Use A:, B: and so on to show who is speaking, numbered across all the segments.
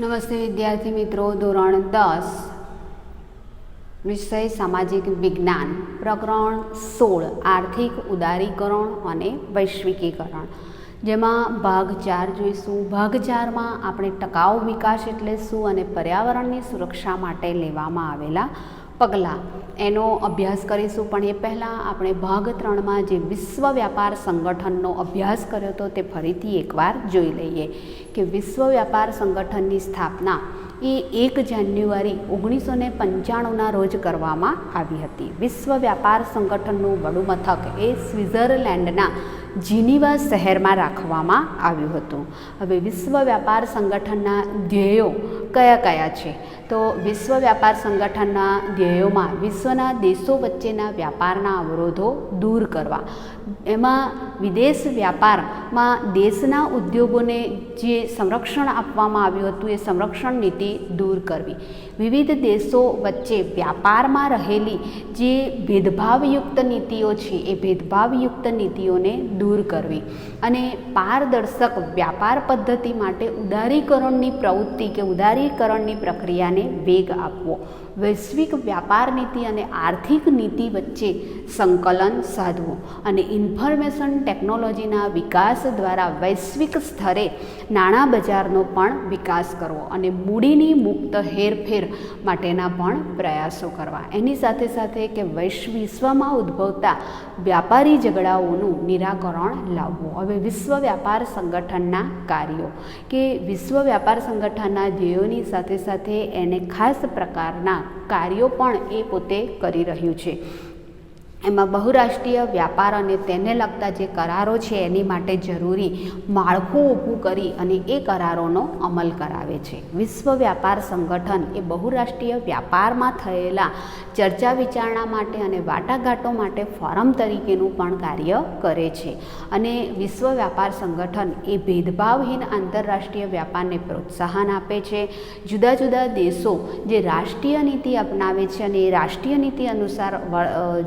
A: નમસ્તે વિદ્યાર્થી મિત્રો, ધોરણ 10 વિષય સામાજિક વિજ્ઞાન, પ્રકરણ 16 આર્થિક ઉદારીકરણ અને વૈશ્વિકીકરણ, જેમાં ભાગ 4 જોઈશું. ભાગ 4માં આપણે ટકાઉ વિકાસ એટલે શું અને પર્યાવરણની સુરક્ષા માટે લેવામાં આવેલા પગલાં એનો અભ્યાસ કરીશું. પણ એ પહેલાં આપણે ભાગ 3માં જે વિશ્વ વ્યાપાર સંગઠનનો અભ્યાસ કર્યો હતો તે ફરીથી એકવાર જોઈ લઈએ કે વિશ્વ વ્યાપાર સંગઠનની સ્થાપના એ 1 જાન્યુઆરી 1995ના રોજ કરવામાં આવી હતી. વિશ્વ વ્યાપાર સંગઠનનું વડું મથક એ સ્વિટ્ઝરલેન્ડના જીનીવા શહેરમાં રાખવામાં આવ્યું હતું. હવે વિશ્વ વ્યાપાર સંગઠનના ધ્યેયો કયા કયા છે? તો વિશ્વ વ્યાપાર સંગઠનના ધ્યેયોમાં વિશ્વના દેશો વચ્ચેના વ્યાપારના અવરોધો દૂર કરવા, એમાં વિદેશ વ્યાપારમાં દેશના ઉદ્યોગોને જે સંરક્ષણ આપવામાં આવ્યું હતું એ સંરક્ષણ નીતિ દૂર કરવી, વિવિધ દેશો વચ્ચે વ્યાપારમાં રહેલી જે ભેદભાવયુક્ત નીતિઓ છે એ ભેદભાવયુક્ત નીતિઓને દૂર કરવી અને પારદર્શક વ્યાપાર પદ્ધતિ માટે ઉદારીકરણની પ્રવૃત્તિ કે ઉદારીકરણની પ્રક્રિયાને વેગ આપવો, વૈશ્વિક વ્યાપાર નીતિ અને આર્થિક નીતિ વચ્ચે સંકલન સાધવું અને ઇન્ફોર્મેશન ટેકનોલોજીના વિકાસ દ્વારા વૈશ્વિક સ્તરે નાણાં બજારનો પણ વિકાસ કરવો અને મૂડીની મુક્ત હેરફેર માટેના પણ પ્રયાસો કરવા. એની સાથે સાથે કે વિશ્વમાં ઉદ્ભવતા વ્યાપારી ઝઘડાઓનું નિરાકરણ લાવવું. હવે વિશ્વ વ્યાપાર સંગઠનના કાર્યો કે વિશ્વ વ્યાપાર સંગઠનના ધ્યેયોની સાથે સાથે એને ખાસ પ્રકારના કાર્યો પણ એ પોતે કરી રહ્યું છે. એમાં બહુરાષ્ટ્રીય વ્યાપાર અને તેને લગતા જે કરારો છે એની માટે જરૂરી માળખું ઊભું કરી અને એ કરારોનો અમલ કરાવે છે. વિશ્વ વ્યાપાર સંગઠન એ બહુરાષ્ટ્રીય વ્યાપારમાં થયેલા ચર્ચા વિચારણા માટે અને વાટાઘાટો માટે ફોરમ તરીકેનું પણ કાર્ય કરે છે. અને વિશ્વ વ્યાપાર સંગઠન એ ભેદભાવહીન આંતરરાષ્ટ્રીય વ્યાપારને પ્રોત્સાહન આપે છે. જુદા જુદા દેશો જે રાષ્ટ્રીય નીતિ અપનાવે છે અને એ રાષ્ટ્રીય નીતિ અનુસાર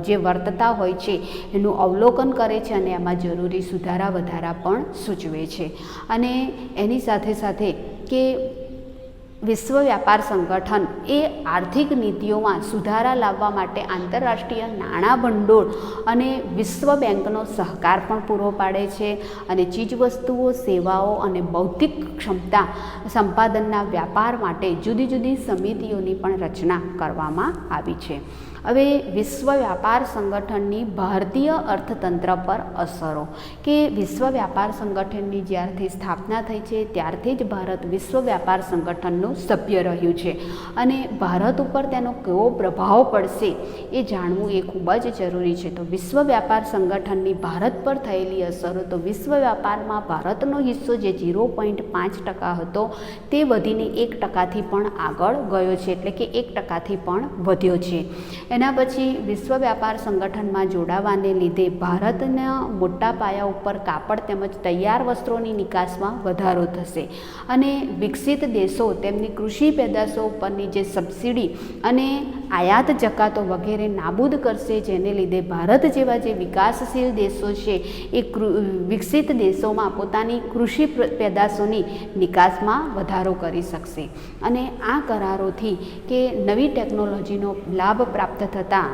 A: જે વર્તતા હોય છે એનું અવલોકન કરે છે અને એમાં જરૂરી સુધારા વધારા પણ સૂચવે છે. અને એની સાથે સાથે કે વિશ્વ વ્યાપાર સંગઠન એ આર્થિક નીતિઓમાં સુધારા લાવવા માટે આંતરરાષ્ટ્રીય નાણાં ભંડોળ અને વિશ્વ બેંકનો સહકાર પણ પૂરો પાડે છે અને ચીજવસ્તુઓ, સેવાઓ અને બૌદ્ધિક ક્ષમતા સંપાદનના વ્યાપાર માટે જુદી જુદી સમિતિઓની પણ રચના કરવામાં આવી છે. હવે વિશ્વ વ્યાપાર સંગઠનની ભારતીય અર્થતંત્ર પર અસરો કે વિશ્વ વ્યાપાર સંગઠનની જ્યારથી સ્થાપના થઈ છે ત્યારથી જ ભારત વિશ્વ વ્યાપાર સંગઠનનું સભ્ય રહ્યું છે અને ભારત ઉપર તેનો કેવો પ્રભાવ પડશે એ જાણવું એ ખૂબ જ જરૂરી છે. તો વિશ્વ વ્યાપાર સંગઠનની ભારત પર થયેલી અસરો, તો વિશ્વ વ્યાપારમાં ભારતનો હિસ્સો જે 0.5% હતો તે વધીને 1%થી પણ આગળ ગયો છે, એટલે કે 1%થી પણ વધ્યો છે. એના પછી વિશ્વ વ્યાપાર સંગઠનમાં જોડાવાને લીધે ભારતના મોટા પાયા ઉપર કાપડ તેમજ તૈયાર વસ્ત્રોની નિકાસમાં વધારો થશે અને વિકસિત દેશો તેમની કૃષિ પેદાશો ઉપરની જે સબસિડી અને આયાત જકાતો વગેરે નાબૂદ કરશે, જેને લીધે ભારત જેવા જે વિકાસશીલ દેશો છે એ વિકસિત દેશોમાં પોતાની કૃષિ પેદાશોની નિકાસમાં વધારો કરી શકશે. અને આ કરારોથી કે નવી ટેકનોલોજીનો લાભ પ્રાપ્ત થતાં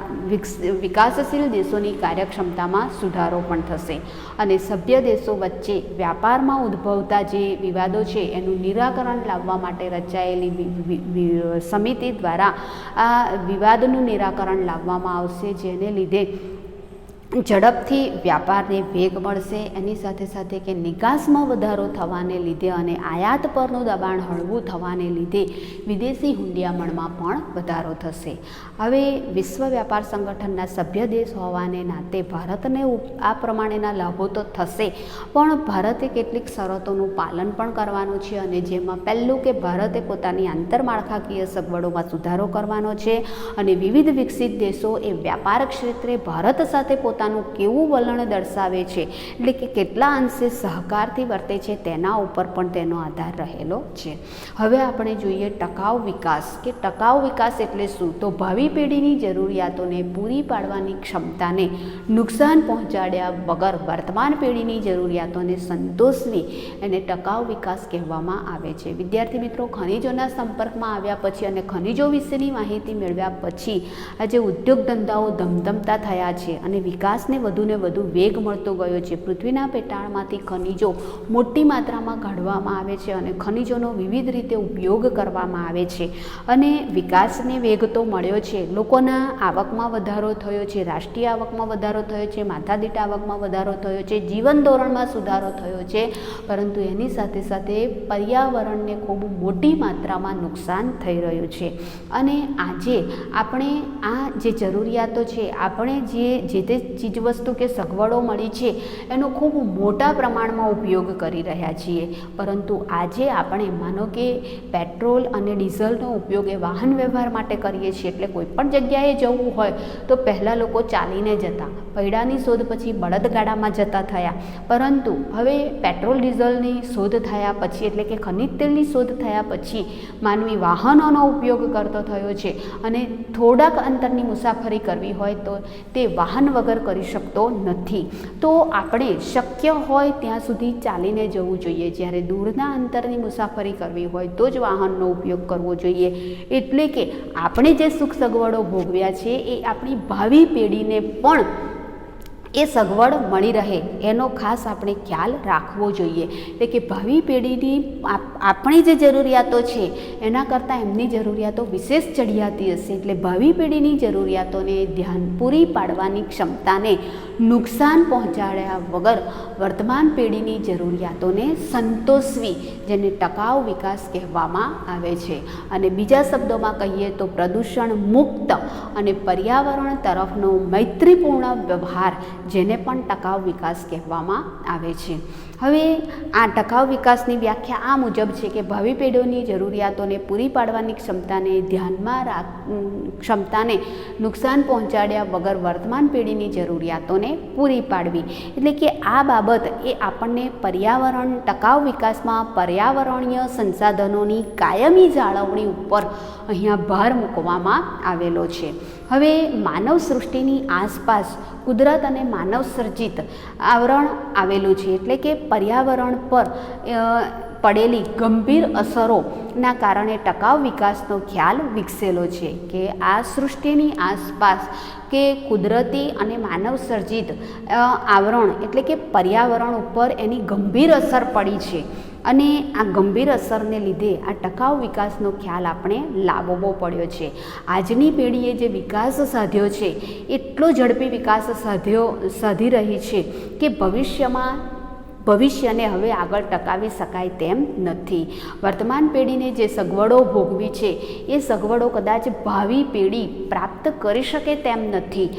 A: વિકાસશીલ દેશોની કાર્યક્ષમતામાં સુધારો પણ થશે અને સભ્ય દેશો વચ્ચે વ્યાપારમાં ઉદ્ભવતા જે વિવાદો છે એનું નિરાકરણ લાવવા માટે રચાયેલી સમિતિ દ્વારા આ વિવાદનું નિરાકરણ લાવવામાં આવશે, જેને લીધે ઝડપથી વ્યાપારને વેગ મળશે. એની સાથે સાથે કે નિકાસમાં વધારો થવાને લીધે અને આયાત પરનું દબાણ હળવું થવાને લીધે વિદેશી હુંડિયામણમાં પણ વધારો થશે. હવે વિશ્વ વ્યાપાર સંગઠનના સભ્ય દેશ હોવાને નાતે ભારતને આ પ્રમાણેના લાભો તો થશે, પણ ભારતે કેટલીક શરતોનું પાલન પણ કરવાનું છે અને જેમાં પહેલું કે ભારતે પોતાની આંતરમાળખાકીય સગવડોમાં સુધારો કરવાનો છે અને વિવિધ વિકસિત દેશો એ વ્યાપાર ક્ષેત્રે ભારત સાથે પોતાનું કેવું વલણ દર્શાવે છે, એટલે કે કેટલા અંશે સહકારથી વર્તે છે, તેના ઉપર પણ તેનો આધાર રહેલો છે. હવે આપણે જોઈએ ટકાઉ વિકાસ, કે ટકાઉ વિકાસ એટલે શું? તો ભાવિ પેઢીની જરૂરિયાતોને પૂરી પાડવાની ક્ષમતાને નુકસાન પહોંચાડ્યા વગર વર્તમાન પેઢીની જરૂરિયાતોને સંતોષવી એને ટકાઉ વિકાસ કહેવામાં આવે છે. વિદ્યાર્થી મિત્રો, ખનિજોના સંપર્કમાં આવ્યા પછી અને ખનિજો વિશેની માહિતી મેળવ્યા પછી આજે ઉદ્યોગ ધંધાઓ ધમધમતા થયા છે અને વિકાસને વધુને વધુ વેગ મળતો ગયો છે. પૃથ્વીના પેટાળમાંથી ખનિજો મોટી માત્રામાં કાઢવામાં આવે છે અને ખનિજોનો વિવિધ રીતે ઉપયોગ કરવામાં આવે છે અને વિકાસને વેગ તો મળ્યો છે. લોકોના આવકમાં વધારો થયો છે, રાષ્ટ્રીય આવકમાં વધારો થયો છે, માથાદીઠ આવકમાં વધારો થયો છે, જીવન ધોરણમાં સુધારો થયો છે, પરંતુ એની સાથે સાથે પર્યાવરણને ખૂબ મોટી માત્રામાં નુકસાન થઈ રહ્યું છે. અને આજે આપણે આ જે જરૂરિયાતો છે, આપણે જે તે ચીજવસ્તુ કે સગવડો મળી છે એનો ખૂબ મોટા પ્રમાણમાં ઉપયોગ કરી રહ્યા છીએ, પરંતુ આજે આપણે માનો કે પેટ્રોલ અને ડીઝલનો ઉપયોગ એ વાહન વ્યવહાર માટે કરીએ છીએ. એટલે કોઈ પણ જગ્યાએ જવું હોય તો પહેલાં લોકો ચાલીને જતા, પૈડાની શોધ પછી બળદગાડામાં જતા થયા, પરંતુ હવે પેટ્રોલ ડીઝલની શોધ થયા પછી, એટલે કે ખનિજ તેલની શોધ થયા પછી માનવી વાહનોનો ઉપયોગ કરતો થયો છે અને થોડાક અંતરની મુસાફરી કરવી હોય તો તે વાહન વગર કરી શકતો નથી. તો આપણે શક્ય હોય ત્યાં સુધી ચાલીને જવું જોઈએ, જ્યારે દૂરના અંતરની મુસાફરી કરવી હોય તો જ વાહનનો ઉપયોગ કરવો જોઈએ. એટલે કે આપણે જે સુખ સગવડો ભોગવ્યા છે એ આપણી ભાવિ પેઢીને પણ એ સગવડ મળી રહે એનો ખાસ આપણે ખ્યાલ રાખવો જોઈએ. એટલે કે ભાવિ પેઢીની આપણી જે જરૂરિયાતો છે એના કરતાં એમની જરૂરિયાતો વિશેષ ચડિયાતી હશે, એટલે ભાવિ પેઢીની જરૂરિયાતોને ધ્યાન પૂરી પાડવાની ક્ષમતાને નુકસાન પહોંચાડ્યા વગર વર્તમાન પેઢીની જરૂરિયાતોને સંતોષવી, જેને ટકાઉ વિકાસ કહેવામાં આવે છે. અને બીજા શબ્દોમાં કહીએ તો પ્રદૂષણ મુક્ત અને પર્યાવરણ તરફનો મૈત્રીપૂર્ણ વ્યવહાર, જેને પણ ટકાઉ વિકાસ કહેવામાં આવે છે. હવે આ ટકાઉ વિકાસની વ્યાખ્યા આ મુજબ છે કે ભાવિ પેઢીઓની જરૂરિયાતોને પૂરી પાડવાની ક્ષમતાને નુકસાન પહોંચાડ્યા વગર વર્તમાન પેઢીની જરૂરિયાતોને પૂરી પાડવી. એટલે કે આ બાબત એ આપણને પર્યાવરણ ટકાઉ વિકાસમાં પર્યાવરણીય સંસાધનોની કાયમી જાળવણી ઉપર અહીંયા ભાર મૂકવામાં આવેલો છે. હવે માનવ સૃષ્ટિની આસપાસ કુદરત અને માનવ સર્જિત આવરણ આવેલું છે, એટલે કે પર્યાવરણ પર પડેલી ગંભીર અસરોના કારણે ટકાઉ વિકાસનો ખ્યાલ વિકસેલો છે કે આ સૃષ્ટિની આસપાસ કે કુદરતી અને માનવ સર્જિત આવરણ એટલે કે પર્યાવરણ ઉપર એની ગંભીર અસર પડી છે અને આ ગંભીર અસરને લીધે આ ટકાઉ વિકાસનો ખ્યાલ આપણે લાવવો પડ્યો છે. આજની પેઢીએ જે વિકાસ સાધ્યો છે એટલો ઝડપી વિકાસ સાધી રહી છે કે ભવિષ્યને હવે આગળ ટકાવી શકાય તેમ નથી. વર્તમાન પેઢીને જે સગવડો ભોગવી છે એ સગવડો કદાચ ભાવિ પેઢી પ્રાપ્ત કરી શકે તેમ નથી,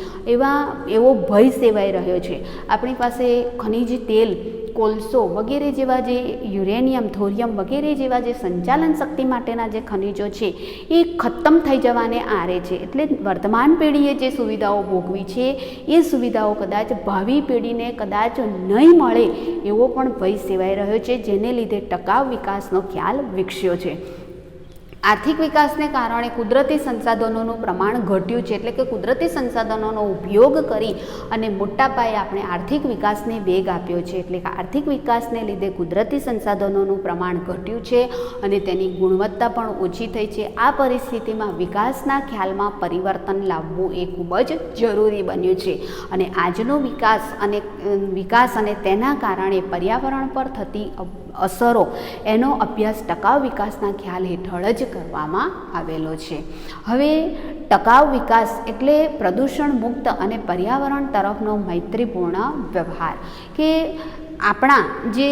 A: એવો ભય સેવાઈ રહ્યો છે. આપણી પાસે ખનિજ તેલ, કોલસો વગેરે જેવા જે યુરેનિયમ, થોરિયમ વગેરે જેવા જે સંચાલન શક્તિ માટેના જે ખનિજો છે એ ખતમ થઈ જવાને આરે છે. એટલે વર્તમાન પેઢીએ જે સુવિધાઓ ભોગવી છે એ સુવિધાઓ કદાચ ભાવિ પેઢીને કદાચ નહીં મળે એવો પણ ભય સેવાઈ રહ્યો છે, જેને લીધે ટકાઉ વિકાસનો ખ્યાલ વિકસ્યો છે. આર્થિક વિકાસને કારણે કુદરતી સંસાધનોનું પ્રમાણ ઘટ્યું છે, એટલે કે કુદરતી સંસાધનોનો ઉપયોગ કરી અને મોટા પાયે આપણે આર્થિક વિકાસને વેગ આપ્યો છે. એટલે કે આર્થિક વિકાસને લીધે કુદરતી સંસાધનોનું પ્રમાણ ઘટ્યું છે અને તેની ગુણવત્તા પણ ઓછી થઈ છે. આ પરિસ્થિતિમાં વિકાસના ખ્યાલમાં પરિવર્તન લાવવું એ ખૂબ જ જરૂરી બન્યું છે અને આજનો વિકાસ અને તેના કારણે પર્યાવરણ પર થતી અસરો એનો અભ્યાસ ટકાઉ વિકાસના ખ્યાલ હેઠળ જ કરવામાં આવેલો છે. હવે ટકાઉ વિકાસ એટલે પ્રદૂષણ મુક્ત અને પર્યાવરણ તરફનો મૈત્રીપૂર્ણ વ્યવહાર, કે આપણા જે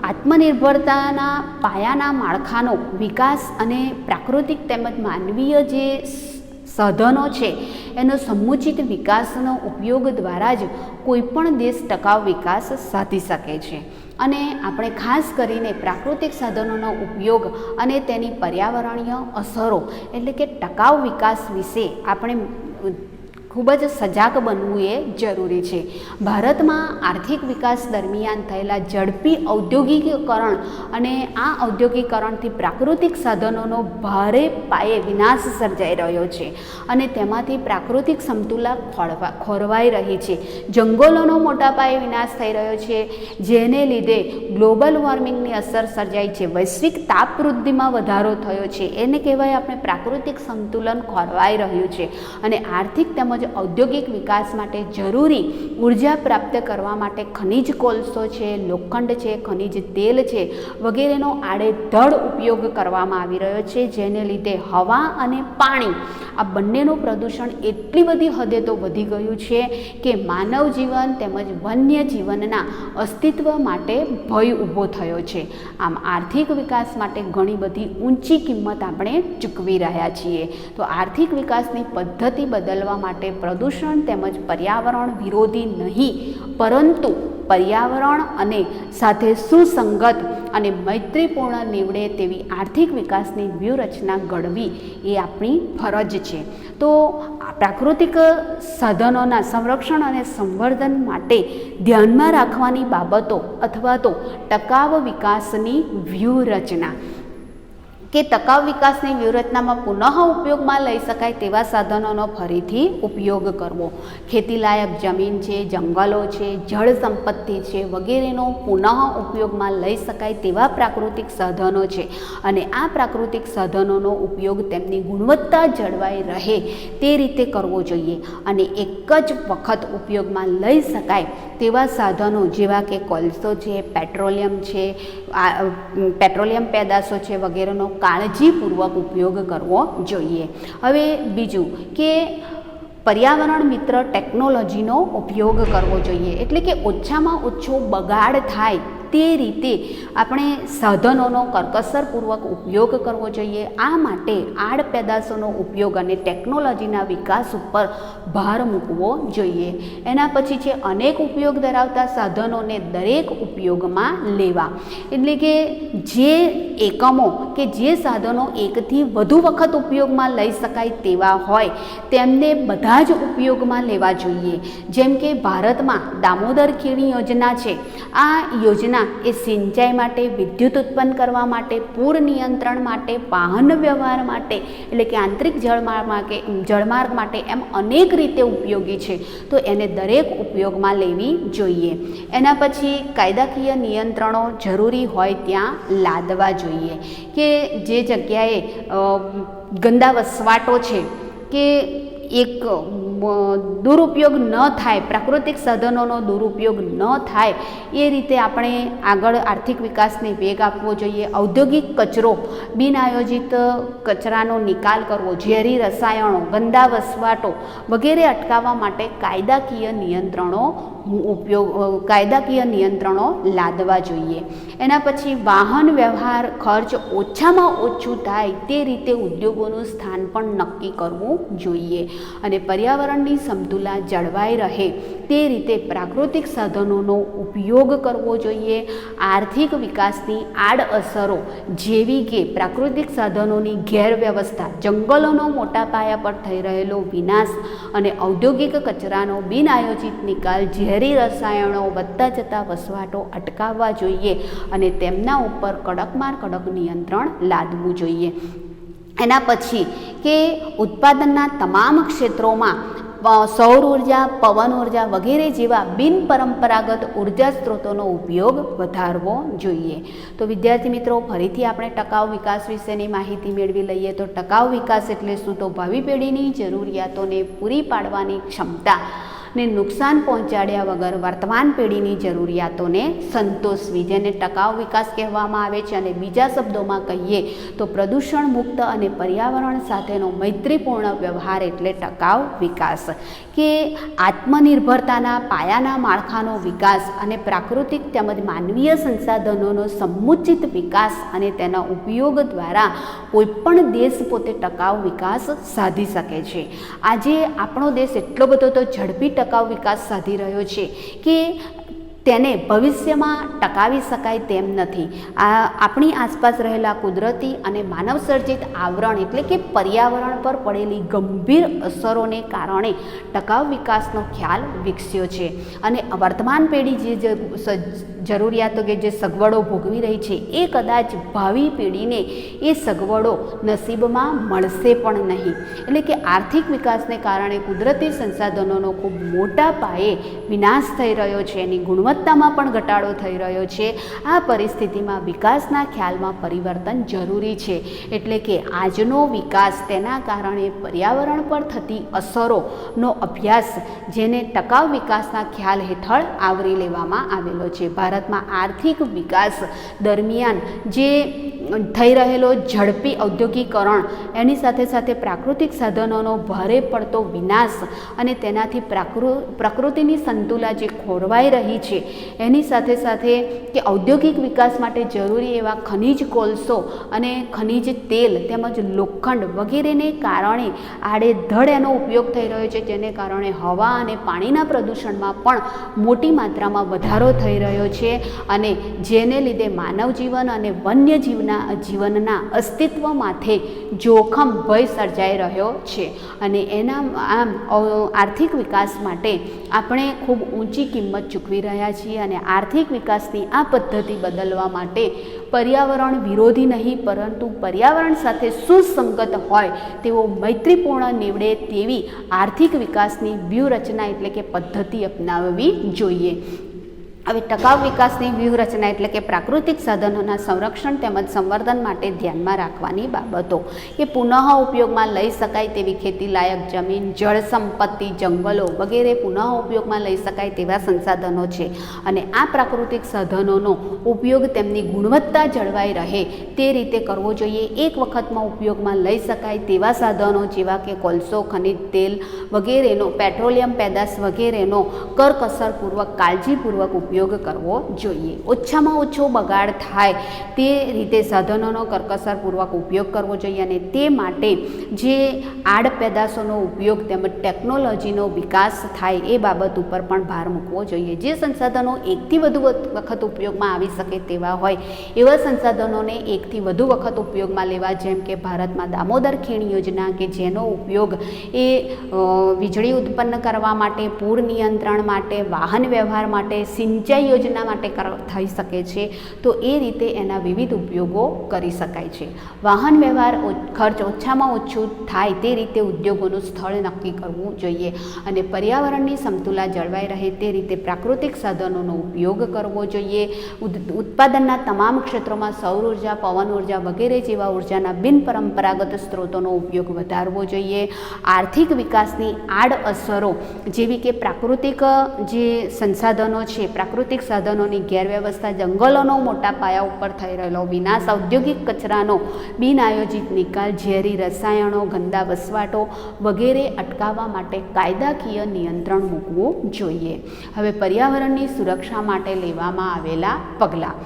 A: આત્મનિર્ભરતાના પાયાના માળખાનો વિકાસ અને પ્રાકૃતિક તેમજ માનવીય જે સાધનો છે એનો સમુચિત વિકાસનો ઉપયોગ દ્વારા જ કોઈપણ દેશ ટકાઉ વિકાસ સાધી શકે છે. અને આપણે ખાસ કરીને પ્રાકૃતિક સાધનોનો ઉપયોગ અને તેની પર્યાવરણીય અસરો એટલે કે ટકાઉ વિકાસ વિશે આપણે ખૂબ જ સજાગ બનવું એ જરૂરી છે. ભારતમાં આર્થિક વિકાસ દરમિયાન થયેલા ઝડપી ઔદ્યોગિકીકરણ અને આ ઔદ્યોગિકરણથી પ્રાકૃતિક સાધનોનો ભારે પાયે વિનાશ સર્જાઈ રહ્યો છે અને તેમાંથી પ્રાકૃતિક સમતુલા ખોરવાઈ રહી છે. જંગલોનો મોટા પાયે વિનાશ થઈ રહ્યો છે, જેને લીધે ગ્લોબલ વોર્મિંગની અસર સર્જાઈ છે. વૈશ્વિક તાપ વૃદ્ધિમાં વધારો થયો છે, એને કહેવાય આપણે પ્રાકૃતિક સંતુલન ખોરવાઈ રહ્યું છે. અને આર્થિક તેમજ ઔદ્યોગિક વિકાસ માટે જરૂરી ઉર્જા પ્રાપ્ત કરવા માટે ખનિજ કોલસો છે, લોખંડ છે, ખનિજ તેલ છે વગેરેનો આડેધડ ઉપયોગ કરવામાં આવી રહ્યો છે, જેને લીધે હવા અને પાણી આ બંનેનું પ્રદૂષણ એટલી બધી હદે તો વધી ગયું છે કે માનવ જીવન તેમજ વન્ય જીવનના અસ્તિત્વ માટે ભય ઊભો થયો છે. આમ આર્થિક વિકાસ માટે ઘણી બધી ઊંચી કિંમત આપણે ચૂકવી રહ્યા છીએ. તો આર્થિક વિકાસની પદ્ધતિ બદલવા માટે પ્રદૂષણ તેમજ પર્યાવરણ વિરોધી નહીં, પરંતુ પર્યાવરણ અને સાથે સુસંગત અને મૈત્રીપૂર્ણ નીવડે તેવી આર્થિક વિકાસની વ્યૂહરચના ઘડવી એ આપણી ફરજ છે. તો પ્રાકૃતિક સાધનોના સંરક્ષણ અને સંવર્ધન માટે ધ્યાનમાં રાખવાની બાબતો અથવા તો ટકાઉ વિકાસની વ્યૂહરચના કે ટકાઉ વિકાસની વ્યૂહરચનામાં પુનઃ ઉપયોગમાં લઈ શકાય તેવા સાધનોનો ફરીથી ઉપયોગ કરવો. ખેતીલાયક જમીન છે, જંગલો છે, જળ સંપત્તિ છે વગેરેનો પુનઃ ઉપયોગમાં લઈ શકાય તેવા પ્રાકૃતિક સાધનો છે અને આ પ્રાકૃતિક સાધનોનો ઉપયોગ તેમની ગુણવત્તા જળવાઈ રહે તે રીતે કરવો જોઈએ. અને એક જ વખત ઉપયોગમાં લઈ શકાય તેવા સાધનો જેવા કે કોલસો છે, પેટ્રોલિયમ છે, પેટ્રોલિયમ પેદાશો છે વગેરેનો કાળજીપૂર્વક ઉપયોગ કરવો જોઈએ. હવે બીજું કે પર્યાવરણ મિત્ર ટેકનોલોજીનો ઉપયોગ કરવો જોઈએ, એટલે કે ઓછામાં ઓછો બગાડ થાય તે રીતે આપણે સાધનોનો કરકસરપૂર્વક ઉપયોગ કરવો જોઈએ. આ માટે આડ પેદાશોનો ઉપયોગ અને ટેકનોલોજીના વિકાસ ઉપર ભાર મૂકવો જોઈએ. એના પછી છે અનેક ઉપયોગ ધરાવતા સાધનોને દરેક ઉપયોગમાં લેવા, એટલે કે જે એકમો કે જે સાધનો એકથી વધુ વખત ઉપયોગમાં લઈ શકાય તેવા હોય તેમને બધા જ ઉપયોગમાં લેવા જોઈએ. જેમ કે ભારતમાં દામોદર ખીણ યોજના છે. આ યોજના એ સિંચાઈ માટે, વિદ્યુત ઉત્પન્ન કરવા માટે, પૂર નિયંત્રણ માટે, વાહન વ્યવહાર માટે એટલે કે આંતરિક જળમાર્ગ માટે એમ અનેક રીતે ઉપયોગી છે. તો એને દરેક ઉપયોગમાં લેવી જોઈએ. એના પછી કાયદાકીય નિયંત્રણો જરૂરી હોય ત્યાં લાદવા જોઈએ કે જે જગ્યાએ ગંદા વસવાટો છે કે એક દુરુપયોગ ન થાય, પ્રાકૃતિક સાધનોનો દુરુપયોગ ન થાય એ રીતે આપણે આગળ આર્થિક વિકાસને વેગ આપવો જોઈએ. ઔદ્યોગિક કચરો, બિનઆયોજિત કચરાનો નિકાલ કરવો, ઝેરી રસાયણો, ગંદા વસવાટો વગેરે અટકાવવા માટે કાયદાકીય નિયંત્રણો લાદવા જોઈએ. એના પછી વાહન વ્યવહાર ખર્ચ ઓછામાં ઓછું થાય તે રીતે ઉદ્યોગોનું સ્થાન પણ નક્કી કરવું જોઈએ અને પર્યાવરણની સમતુલા જળવાઈ રહે તે રીતે પ્રાકૃતિક સાધનોનો ઉપયોગ કરવો જોઈએ. આર્થિક વિકાસની આડઅસરો જેવી કે પ્રાકૃતિક સાધનોની ગેરવ્યવસ્થા, જંગલોનો મોટા પાયા પર થઈ રહેલો વિનાશ અને ઔદ્યોગિક કચરાનો બિનઆયોજિત નિકાલ, ઝેરી રસાયણો, વધતા જતા વસવાટો અટકાવવા જોઈએ અને તેમના ઉપર કડકમાં કડક નિયંત્રણ લાદવું જોઈએ. એના પછી કે ઉત્પાદનના તમામ ક્ષેત્રોમાં સૌર ઉર્જા, પવન ઉર્જા વગેરે જેવા બિનપરંપરાગત ઉર્જા સ્ત્રોતોનો ઉપયોગ વધારવો જોઈએ. તો વિદ્યાર્થી મિત્રો, ફરીથી આપણે ટકાઉ વિકાસ વિશેની માહિતી મેળવી લઈએ. તો ટકાઉ વિકાસ એટલે શું? તો ભાવિ પેઢીની જરૂરિયાતોને પૂરી પાડવાની ક્ષમતા ને નુકસાન પહોંચાડ્યા વગર વર્તમાન પેઢીની જરૂરિયાતોને સંતોષવી, જેને ટકાઉ વિકાસ કહેવામાં આવે છે. અને બીજા શબ્દોમાં કહીએ તો પ્રદૂષણ મુક્ત અને પર્યાવરણ સાથેનો મૈત્રીપૂર્ણ વ્યવહાર એટલે ટકાઉ વિકાસ. કે આત્મનિર્ભરતાના પાયાના માળખાનો વિકાસ અને પ્રાકૃતિક તેમજ માનવીય સંસાધનોનો સમુચિત વિકાસ અને તેના ઉપયોગ દ્વારા કોઈપણ દેશ પોતે ટકાઉ વિકાસ સાધી શકે છે. આજે આપણો દેશ એટલો બધો તો ઝડપી ટકાઉ વિકાસ સાધી રહ્યો છે કે તેને ભવિષ્યમાં ટકાવી શકાય તેમ નથી. આપણી આસપાસ રહેલા કુદરતી અને માનવસર્જિત આવરણ એટલે કે પર્યાવરણ પર પડેલી ગંભીર અસરોને કારણે ટકાઉ વિકાસનો ખ્યાલ વિકસ્યો છે. અને વર્તમાન પેઢી જે જરૂરિયાતો કે જે સગવડો ભોગવી રહી છે એ કદાચ ભાવિ પેઢીને એ સગવડો નસીબમાં મળશે પણ નહીં. એટલે કે આર્થિક વિકાસને કારણે કુદરતી સંસાધનોનો ખૂબ મોટા પાયે વિનાશ થઈ રહ્યો છે, એની ગુણવત્તામાં પણ ઘટાડો થઈ રહ્યો છે. આ પરિસ્થિતિમાં વિકાસના ખ્યાલમાં પરિવર્તન જરૂરી છે. એટલે કે આજનો વિકાસ તેના કારણે પર્યાવરણ પર થતી અસરોનો અભ્યાસ જેને ટકાઉ વિકાસના ખ્યાલ હેઠળ આવરી લેવામાં આવેલો છે. ભારતમાં આર્થિક વિકાસ દરમિયાન જે થઈ રહેલો ઝડપી ઔદ્યોગિકરણ, એની સાથે સાથે પ્રાકૃતિક સાધનોનો ભારે પડતો વિનાશ અને તેનાથી પ્રકૃતિની સંતુલા જે ખોરવાઈ રહી છે, એની સાથે સાથે કે ઔદ્યોગિક વિકાસ માટે જરૂરી એવા ખનિજ કોલસો અને ખનિજ તેલ તેમજ લોખંડ વગેરેને કારણે આડેધડ એનો ઉપયોગ થઈ રહ્યો છે, જેને કારણે હવા અને પાણીના પ્રદૂષણમાં પણ મોટી માત્રામાં વધારો થઈ રહ્યો છે અને જેને લીધે માનવ જીવન અને વન્ય જીવનના અસ્તિત્વ માથે જોખમ ભય સર્જાઈ રહ્યો છે. અને એના આર્થિક વિકાસ માટે આપણે ખૂબ ઊંચી કિંમત ચૂકવી રહ્યા છીએ. અને આર્થિક વિકાસની આ પદ્ધતિ બદલવા માટે પર્યાવરણ વિરોધી નહીં પરંતુ પર્યાવરણ સાથે સુસંગત હોય તેવો મૈત્રીપૂર્ણ નીવડે તેવી આર્થિક વિકાસની વ્યૂહરચના એટલે કે પદ્ધતિ અપનાવવી જોઈએ. હવે ટકાઉ વિકાસની વ્યૂહરચના એટલે કે પ્રાકૃતિક સાધનોના સંરક્ષણ તેમજ સંવર્ધન માટે ધ્યાનમાં રાખવાની બાબતો કે પુનઃ ઉપયોગમાં લઈ શકાય તેવી ખેતીલાયક જમીન, જળ સંપત્તિ, જંગલો વગેરે પુનઃ ઉપયોગમાં લઈ શકાય તેવા સંસાધનો છે. અને આ પ્રાકૃતિક સાધનોનો ઉપયોગ તેમની ગુણવત્તા જળવાઈ રહે તે રીતે કરવો જોઈએ. એક વખતમાં ઉપયોગમાં લઈ શકાય તેવા સાધનો જેવા કે કોલસો, ખનિજ તેલ વગેરેનો, પેટ્રોલિયમ પેદાશ વગેરેનો કરકસરપૂર્વક કાળજીપૂર્વક ઉપયોગ કરવો જોઈએ. ઓછામાં ઓછો બગાડ થાય તે રીતે સાધનોનો કરકસરપૂર્વક ઉપયોગ કરવો જોઈએ. અને તે માટે જે આડ પેદાશોનો ઉપયોગ તેમજ ટેકનોલોજીનો વિકાસ થાય એ બાબત ઉપર પણ ભાર મૂકવો જોઈએ. જે સંસાધનો એકથી વધુ વખત ઉપયોગમાં આવી શકે તેવા હોય એવા સંસાધનોને એકથી વધુ વખત ઉપયોગમાં લેવા, જેમ કે ભારતમાં દામોદર ખીણ યોજના કે જેનો ઉપયોગ એ વીજળી ઉત્પન્ન કરવા માટે, પૂર નિયંત્રણ માટે, વાહન વ્યવહાર માટે, સિંચાઈ યોજના માટે થઈ શકે છે. તો એ રીતે એના વિવિધ ઉપયોગો કરી શકાય છે. વાહન વ્યવહાર ખર્ચ ઓછામાં ઓછું થાય તે રીતે ઉદ્યોગોનું સ્થળ નક્કી કરવું જોઈએ. અને પર્યાવરણની સમતુલા જળવાઈ રહે તે રીતે પ્રાકૃતિક સાધનોનો ઉપયોગ કરવો જોઈએ. ઉત્પાદનના તમામ ક્ષેત્રોમાં સૌર ઉર્જા, પવન ઉર્જા વગેરે જેવા ઉર્જાના બિનપરંપરાગત સ્ત્રોતોનો ઉપયોગ વધારવો જોઈએ. આર્થિક વિકાસની આડઅસરો જેવી કે પ્રાકૃતિક જે સંસાધનો છે, પ્રાકૃતિક સાધનોની ગેરવ્યવસ્થા, જંગલોનો મોટા પાયા ઉપર થઈ રહેલો વિનાશ, ઔદ્યોગિક કચરાનો બિનઆયોજિત નિકાલ, ઝેરી રસાયણો, ગંદા વસવાટો વગેરે અટકાવવા માટે કાયદાકીય નિયંત્રણ મૂકવું જોઈએ. હવે પર્યાવરણની સુરક્ષા માટે લેવામાં આવેલા પગલાં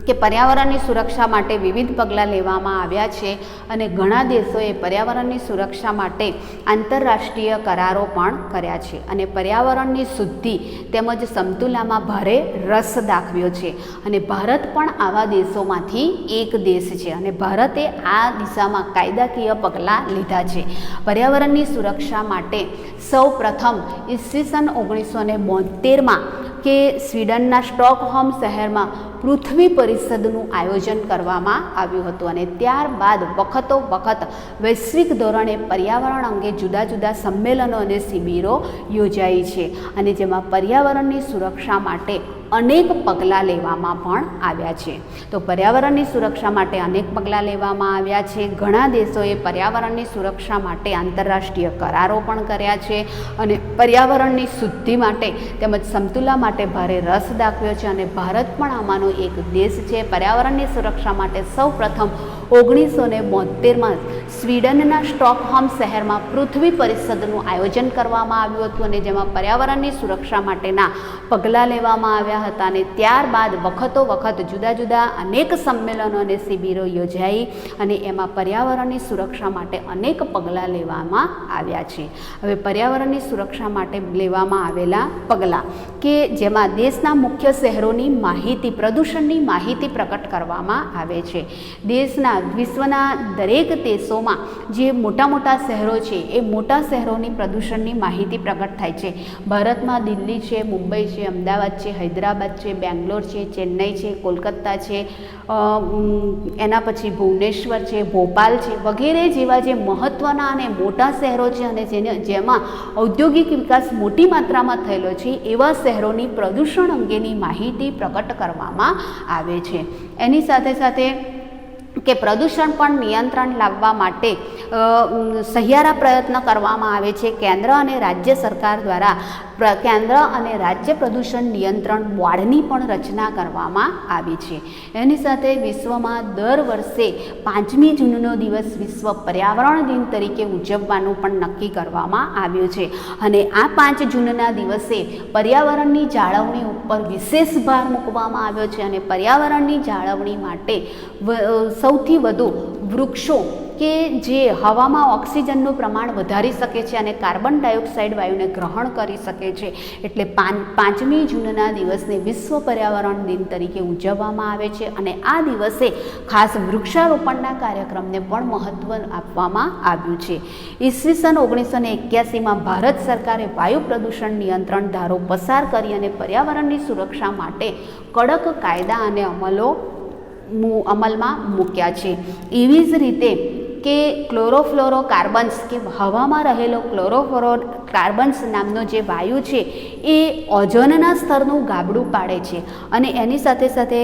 A: કે પર્યાવરણની સુરક્ષા માટે વિવિધ પગલાં લેવામાં આવ્યા છે. અને ઘણા દેશોએ પર્યાવરણની સુરક્ષા માટે આંતરરાષ્ટ્રીય કરારો પણ કર્યા છે. અને પર્યાવરણની શુદ્ધિ તેમજ સમતુલામાં ભારે રસ દાખવ્યો છે. અને ભારત પણ આવા દેશોમાંથી એક દેશ છે. અને ભારતે આ દિશામાં કાયદાકીય પગલાં લીધા છે. પર્યાવરણની સુરક્ષા માટે સૌ પ્રથમ ઈસવીસન 1972માં કે સ્વીડનના સ્ટોકહોમ શહેરમાં પૃથ્વી પરિષદનું આયોજન કરવામાં આવ્યું હતું. અને ત્યારબાદ વખતો વખત વૈશ્વિક ધોરણે પર્યાવરણ અંગે જુદા જુદા સંમેલનો અને શિબિરો યોજાઈ છે. અને જેમાં પર્યાવરણની સુરક્ષા માટે અનેક પગલાં લેવામાં પણ આવ્યા છે. તો પર્યાવરણની સુરક્ષા માટે અનેક પગલાં લેવામાં આવ્યા છે. ઘણા દેશોએ પર્યાવરણની સુરક્ષા માટે આંતરરાષ્ટ્રીય કરારો પણ કર્યા છે. અને પર્યાવરણની શુદ્ધિ માટે તેમજ સમતુલા માટે ભારે રસ દાખવ્યો છે. અને ભારત પણ આમાંનો એક દેશ છે. પર્યાવરણની સુરક્ષા માટે સૌ પ્રથમ 1972માં સ્વીડનના સ્ટોકહોમ શહેરમાં પૃથ્વી પરિષદનું આયોજન કરવામાં આવ્યું હતું અને જેમાં પર્યાવરણની સુરક્ષા માટેના પગલાં લેવામાં આવ્યા હતા. અને ત્યારબાદ વખતો વખત જુદા જુદા અનેક સંમેલનો અને શિબિરો યોજાઈ અને એમાં પર્યાવરણની સુરક્ષા માટે અનેક પગલાં લેવામાં આવ્યા છે. હવે પર્યાવરણની સુરક્ષા માટે લેવામાં આવેલા પગલાં કે જેમાં દેશના મુખ્ય શહેરોની માહિતી, પ્રદૂષણની માહિતી પ્રકટ કરવામાં આવે છે. વિશ્વના દરેક દેશોમાં જે મોટા મોટા શહેરો છે એ મોટા શહેરોની પ્રદૂષણની માહિતી પ્રકટ થાય છે. ભારતમાં દિલ્હી છે, મુંબઈ છે, અમદાવાદ છે, હૈદરાબાદ છે, બેંગ્લોર છે, ચેન્નઈ છે, કોલકાતા છે, એના પછી ભુવનેશ્વર છે, ભોપાલ છે વગેરે જેવા જે મહત્ત્વના અને મોટા શહેરો છે અને જેમાં ઔદ્યોગિક વિકાસ મોટી માત્રામાં થયેલો છે એવા શહેરોની પ્રદૂષણ અંગેની માહિતી પ્રકટ કરવામાં આવે છે. એની સાથે સાથે કે પ્રદૂષણ પર નિયંત્રણ લાવવા માટે સહિયારા પ્રયત્ન કરવામાં આવે છે. કેન્દ્ર અને રાજ્ય સરકાર દ્વારા કેન્દ્ર અને રાજ્ય પ્રદૂષણ નિયંત્રણ બોર્ડની પણ રચના કરવામાં આવી છે. એની સાથે વિશ્વમાં દર વર્ષે 5મી જૂનનો દિવસ વિશ્વ પર્યાવરણ દિન તરીકે ઉજવવાનું પણ નક્કી કરવામાં આવ્યું છે. અને આ 5 જૂનના દિવસે પર્યાવરણની જાળવણી ઉપર વિશેષ ભાર મૂકવામાં આવ્યો છે અને પર્યાવરણની જાળવણી માટે સૌથી વધુ વૃક્ષો કે જે હવામાં ઓક્સિજનનું પ્રમાણ વધારી શકે છે અને કાર્બન ડાયોક્સાઇડ વાયુને ગ્રહણ કરી શકે છે. એટલે 5મી જૂનના દિવસને વિશ્વ પર્યાવરણ દિન તરીકે ઉજવવામાં આવે છે અને આ દિવસે ખાસ વૃક્ષારોપણના કાર્યક્રમને પણ મહત્ત્વ આપવામાં આવ્યું છે. ઈસવીસન 1981માં ભારત સરકારે વાયુ પ્રદૂષણ નિયંત્રણ ધારો પસાર કરી અને પર્યાવરણની સુરક્ષા માટે કડક કાયદા અને અમલમાં મૂક્યા છે. એવી જ રીતે કે ક્લોરોફ્લોરોકાર્બન્સ કે હવામાં રહેલો ક્લોરોફ્લોરોકાર્બન્સ નામનો જે વાયુ છે એ ઓઝોનના સ્તરનું ગાબડું પાડે છે અને એની સાથે સાથે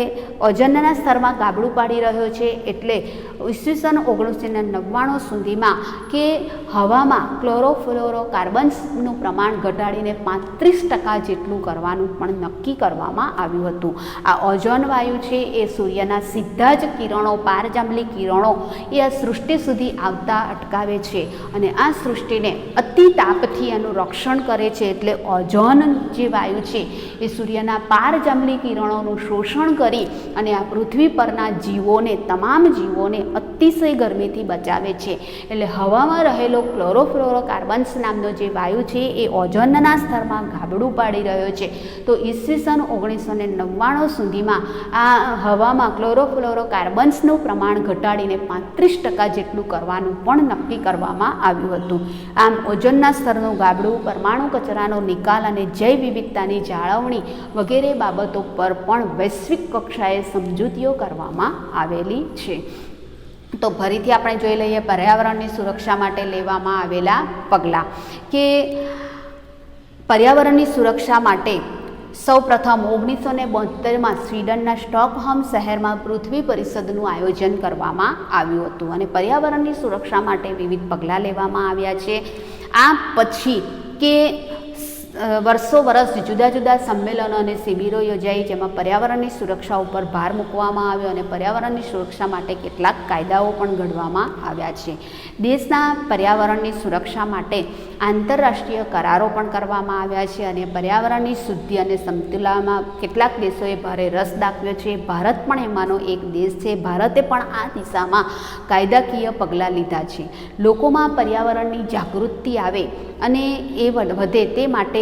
A: ઓઝોનના સ્તરમાં ગાબડું પાડી રહ્યો છે. એટલે ઈસવીસન 1999 સુધીમાં કે હવામાં ક્લોરોફ્લોરોકાર્બન્સનું પ્રમાણ ઘટાડીને 35% જેટલું કરવાનું પણ નક્કી કરવામાં આવ્યું હતું. આ ઓઝોન વાયુ છે એ સૂર્યના સીધા જ કિરણો, પારજાંબલી કિરણો એ આ સૃષ્ટિ સુધી આવતા અટકાવે છે અને આ સૃષ્ટિને અતિ તાપથી એનું રક્ષણ કરે છે. એટલે ઓઝોન જે વાયુ છે એ સૂર્યના પારજાંબલી કિરણોનું શોષણ કરી અને આ પૃથ્વી પરના જીવોને, તમામ જીવોને અતિશય ગરમીથી બચાવે છે. એટલે હવામાં રહેલો ક્લોરોફ્લોરોકાર્બન્સ નામનો જે વાયુ છે એ ઓઝોનના સ્તરમાં ગાબડું પાડી રહ્યો છે. તો ઈસવીસન 1999 સુધીમાં આ હવામાં ક્લોરોફ્લોરોકાર્બન્સનું પ્રમાણ ઘટાડીને 35% જેટલું કરવાનું પણ નક્કી કરવામાં આવ્યું હતું. આમ ઓઝોનના સ્તરનું ગાબડું, પરમાણુ કચરાનો નિકાલ અને જૈવ વિવિધતાની જાળવણી વગેરે બાબતો પર પણ વૈશ્વિક કક્ષાએ સમજૂતીઓ કરવામાં આવેલી છે. તો ફરીથી આપણે જોઈ લઈએ પર્યાવરણની સુરક્ષા માટે લેવામાં આવેલા પગલાં કે પર્યાવરણની સુરક્ષા માટે સૌપ્રથમ 1972માં સ્વીડનના સ્ટોકહોમ શહેરમાં પૃથ્વી પરિષદનું આયોજન કરવામાં આવ્યું હતું અને પર્યાવરણની સુરક્ષા માટે વિવિધ પગલાં લેવામાં આવ્યા છે. આ પછી કે વર્ષો વર્ષ જુદા જુદા સંમેલનો અને શિબિરો યોજાઈ જેમાં પર્યાવરણની સુરક્ષા ઉપર ભાર મૂકવામાં આવ્યો અને પર્યાવરણની સુરક્ષા માટે કેટલાક કાયદાઓ પણ ઘડવામાં આવ્યા છે. દેશના પર્યાવરણની સુરક્ષા માટે આંતરરાષ્ટ્રીય કરારો પણ કરવામાં આવ્યા છે અને પર્યાવરણની શુદ્ધિ અને સમતુલામાં કેટલાક દેશોએ ભારે રસ દાખવ્યો છે. ભારત પણ એમાંનો એક દેશ છે. ભારતે પણ આ દિશામાં કાયદાકીય પગલાં લીધા છે. લોકોમાં પર્યાવરણની જાગૃતિ આવે અને એ વધે તે માટે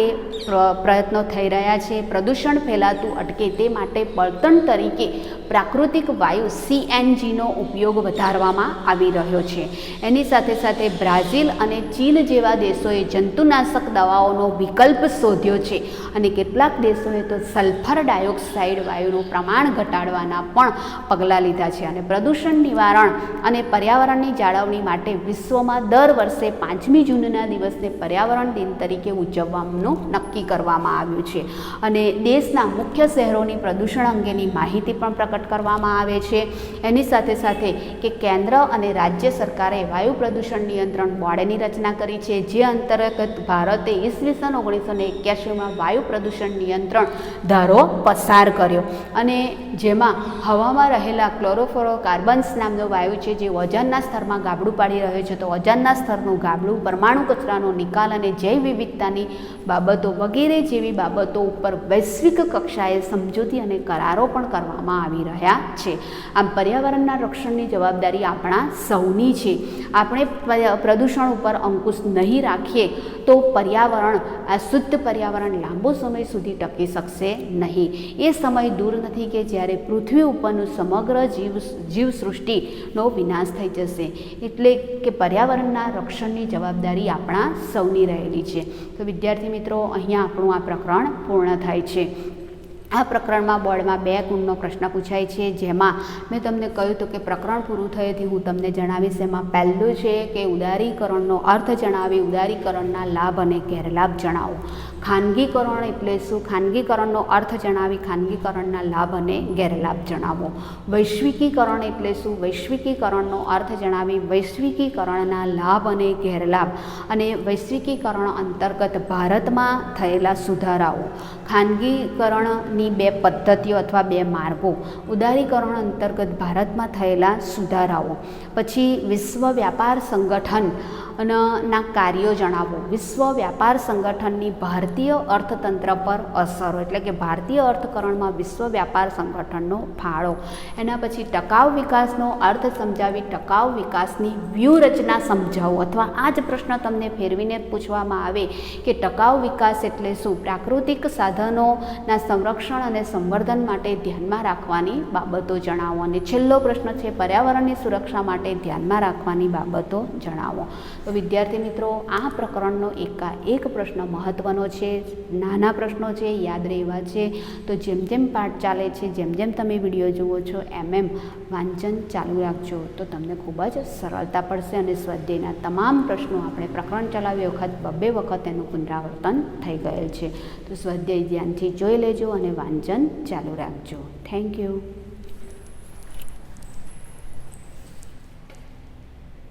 A: પ્રયત્નો થઈ રહ્યા છે. પ્રદૂષણ ફેલાતું અટકે તે માટે બળતણ તરીકે પ્રાકૃતિક વાયુ CNGનો ઉપયોગ વધારવામાં આવી રહ્યો છે. એની સાથે સાથે બ્રાઝિલ અને ચીન જેવા દેશોએ જંતુનાશક દવાઓનો વિકલ્પ શોધ્યો છે અને કેટલાક દેશોએ તો સલ્ફર ડાયોક્સાઇડ વાયુનું પ્રમાણ ઘટાડવાના પણ પગલાં લીધા છે. અને પ્રદૂષણ નિવારણ અને પર્યાવરણની જાળવણી માટે વિશ્વમાં દર વર્ષે 5મી જૂનના દિવસને પર્યાવરણ દિન તરીકે ઉજવવાનું નક્કી કરવામાં આવ્યું છે અને દેશના મુખ્ય શહેરોની પ્રદૂષણ અંગેની માહિતી પણ પ્રકટ પ્રકટ કરવામાં આવે છે। એની સાથે સાથે કે કેન્દ્ર અને રાજ્ય સરકારે વાયુ પ્રદૂષણ નિયંત્રણ બોર્ડની રચના કરી છે, જે અંતર્ગત ભારતે ઈસવીસન 1981માં વાયુ પ્રદૂષણ નિયંત્રણ ધારો પસાર કર્યો અને જેમાં હવામાં રહેલા ક્લોરોફ્લોરોકાર્બન્સ નામનો વાયુ છે, જે ઓઝોનના સ્તરમાં ગાબડું પાડી રહ્યો છે, તો ઓઝોનના સ્તરનું ગાબડું, પરમાણુ કચરાનો નિકાલ અને જૈવ વિવિધતાની બાબતો વગેરે જેવી બાબતો ઉપર વૈશ્વિક કક્ષાએ સમજૂતી અને કરારો પણ કરવામાં આવી રહ્યા છે। આમ પર્યાવરણના રક્ષણની જવાબદારી આપણા સૌની છે। આપણે પ્રદૂષણ ઉપર અંકુશ નહીં રાખીએ તો પર્યાવરણ, આ શુદ્ધ પર્યાવરણ લાંબો સમય સુધી ટકી શકશે નહીં। એ સમય દૂર નથી કે જ્યારે પૃથ્વી ઉપરનું સમગ્ર જીવસૃષ્ટિનો વિનાશ થઈ જશે, એટલે કે પર્યાવરણના રક્ષણની જવાબદારી આપણા સૌની રહેલી છે। તો વિદ્યાર્થી મિત્રો, અહીંયા આપણું આ પ્રકરણ પૂર્ણ થાય છે। આ પ્રકરણમાં બોર્ડમાં 2 ગુણનો પ્રશ્ન પૂછાય છે, જેમાં મેં તમને કહ્યું હતું કે પ્રકરણ પૂરું થયેથી હું તમને જણાવીશ। એમાં પહેલું છે કે ઉદારીકરણનો અર્થ જણાવી, ઉદારીકરણના લાભ અને ગેરલાભ જણાવો। ખાનગીકરણ એટલે શું, ખાનગીકરણનો અર્થ જણાવી, ખાનગીકરણના લાભ અને ગેરલાભ જણાવો। વૈશ્વિકીકરણ એટલે શું, વૈશ્વિકીકરણનો અર્થ જણાવી, વૈશ્વિકીકરણના લાભ અને ગેરલાભ અને વૈશ્વિકીકરણ અંતર્ગત ભારતમાં થયેલા સુધારાઓ। ખાનગીકરણની 2 પદ્ધતિઓ અથવા 2 માર્ગો, ઉદારીકરણ અંતર્ગત ભારતમાં થયેલા સુધારાઓ। પછી વિશ્વ વ્યાપાર સંગઠન ના કાર્યો જણાવો। વિશ્વ વ્યાપાર સંગઠનની ભારતીય અર્થતંત્ર પર અસરો, એટલે કે ભારતીય અર્થકરણમાં વિશ્વ વ્યાપાર સંગઠનનો ફાળો। એના પછી ટકાઉ વિકાસનો અર્થ સમજાવી, ટકાઉ વિકાસની વ્યૂહરચના સમજાવો, અથવા આ જ પ્રશ્ન તમને ફેરવીને પૂછવામાં આવે કે ટકાઉ વિકાસ એટલે શું, પ્રાકૃતિક સાધનોના સંરક્ષણ અને સંવર્ધન માટે ધ્યાનમાં રાખવાની બાબતો જણાવો। અને છેલ્લો પ્રશ્ન છે પર્યાવરણની સુરક્ષા માટે ધ્યાનમાં રાખવાની બાબતો જણાવો। તો વિદ્યાર્થી મિત્રો, આ પ્રકરણનો એક પ્રશ્ન મહત્ત્વનો છે, નાના પ્રશ્નો છે, યાદ રહેવા છે। તો જેમ જેમ પાઠ ચાલે છે, જેમ જેમ તમે વિડીયો જુઓ છો, એમ વાંચન ચાલુ રાખજો, તો તમને ખૂબ જ સરળતા પડશે। અને સ્વાધ્યાયના તમામ પ્રશ્નો આપણે પ્રકરણ ચલાવી વખત 2 વખત એનું પુનરાવર્તન થઈ ગયેલ છે। તો સ્વાધ્યાય ધ્યાનથી જોઈ લેજો અને વાંચન ચાલુ રાખજો। Thank you.